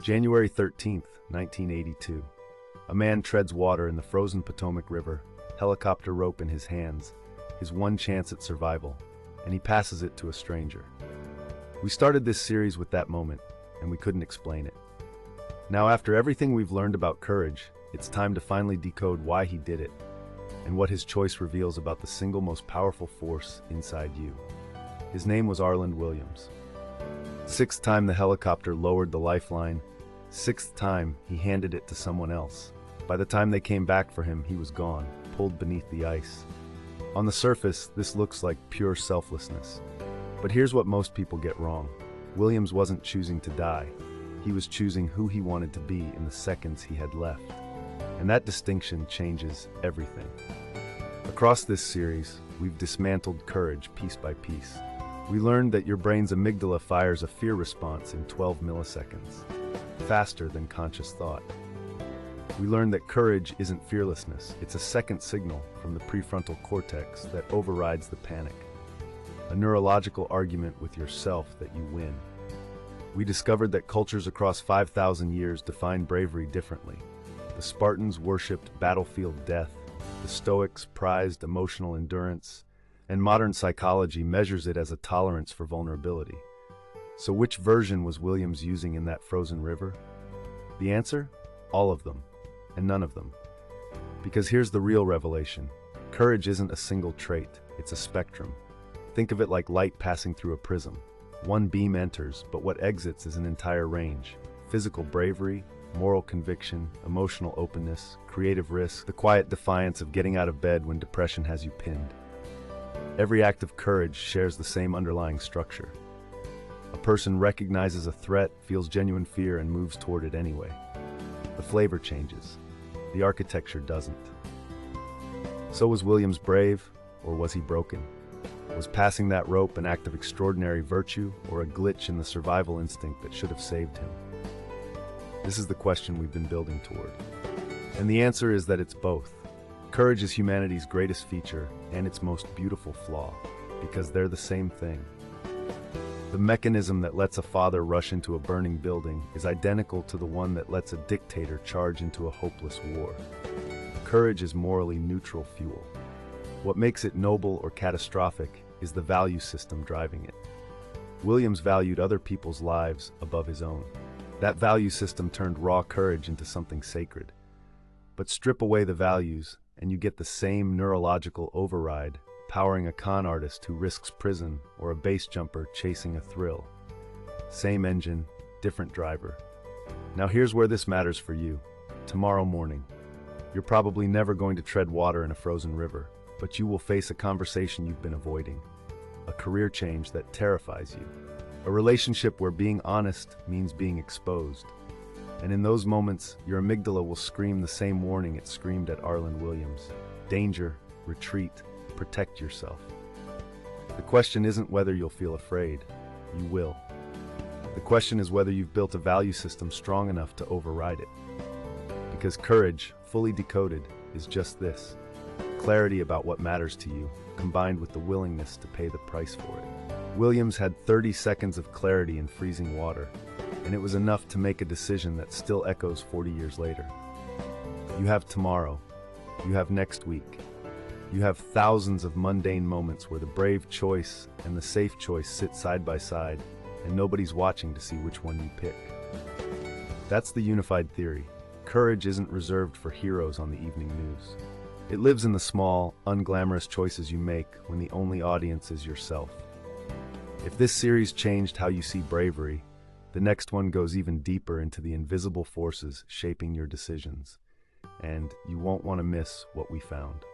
January 13th, 1982. A man treads water in the frozen Potomac River, helicopter rope in his hands, his one chance at survival, and he passes it to a stranger. We started this series with that moment, and we couldn't explain it. Now, after everything we've learned about courage, it's time to finally decode why he did it, and what his choice reveals about the single most powerful force inside you. His name was Arland Williams. Sixth time the helicopter lowered the lifeline, sixth time he handed it to someone else. By the time they came back for him, he was gone, pulled beneath the ice. On the surface, this looks like pure selflessness. But here's what most people get wrong. Williams wasn't choosing to die. He was choosing who he wanted to be in the seconds he had left. And that distinction changes everything. Across this series, we've dismantled courage piece by piece. We learned that your brain's amygdala fires a fear response in 12 milliseconds, faster than conscious thought. We learned that courage isn't fearlessness, it's a second signal from the prefrontal cortex that overrides the panic. A neurological argument with yourself that you win. We discovered that cultures across 5,000 years define bravery differently. The Spartans worshipped battlefield death, the Stoics prized emotional endurance, and modern psychology measures it as a tolerance for vulnerability. So which version was Williams using in that frozen river? The answer? All of them, and none of them. Because here's the real revelation. Courage isn't a single trait, it's a spectrum. Think of it like light passing through a prism. One beam enters, but what exits is an entire range. Physical bravery, moral conviction, emotional openness, creative risk, the quiet defiance of getting out of bed when depression has you pinned. Every act of courage shares the same underlying structure. A person recognizes a threat, feels genuine fear, and moves toward it anyway. The flavor changes. The architecture doesn't. So was Williams brave, or was he broken? Was passing that rope an act of extraordinary virtue, or a glitch in the survival instinct that should have saved him? This is the question we've been building toward. And the answer is that it's both. Courage is humanity's greatest feature and its most beautiful flaw, because they're the same thing. The mechanism that lets a father rush into a burning building is identical to the one that lets a dictator charge into a hopeless war. Courage is morally neutral fuel. What makes it noble or catastrophic is the value system driving it. Williams valued other people's lives above his own. That value system turned raw courage into something sacred. But strip away the values, and you get the same neurological override, powering a con artist who risks prison or a base jumper chasing a thrill. Same engine, different driver. Now here's where this matters for you. Tomorrow morning, you're probably never going to tread water in a frozen river, but you will face a conversation you've been avoiding, a career change that terrifies you, a relationship where being honest means being exposed. And in those moments, your amygdala will scream the same warning it screamed at Arland Williams. Danger, retreat, protect yourself. The question isn't whether you'll feel afraid. You will. The question is whether you've built a value system strong enough to override it. Because courage, fully decoded, is just this. Clarity about what matters to you, combined with the willingness to pay the price for it. Williams had 30 seconds of clarity in freezing water, and it was enough to make a decision that still echoes 40 years later. You have tomorrow. You have next week. You have thousands of mundane moments where the brave choice and the safe choice sit side by side, and nobody's watching to see which one you pick. That's the unified theory. Courage isn't reserved for heroes on the evening news. It lives in the small, unglamorous choices you make when the only audience is yourself. If this series changed how you see bravery, the next one goes even deeper into the invisible forces shaping your decisions, and you won't want to miss what we found.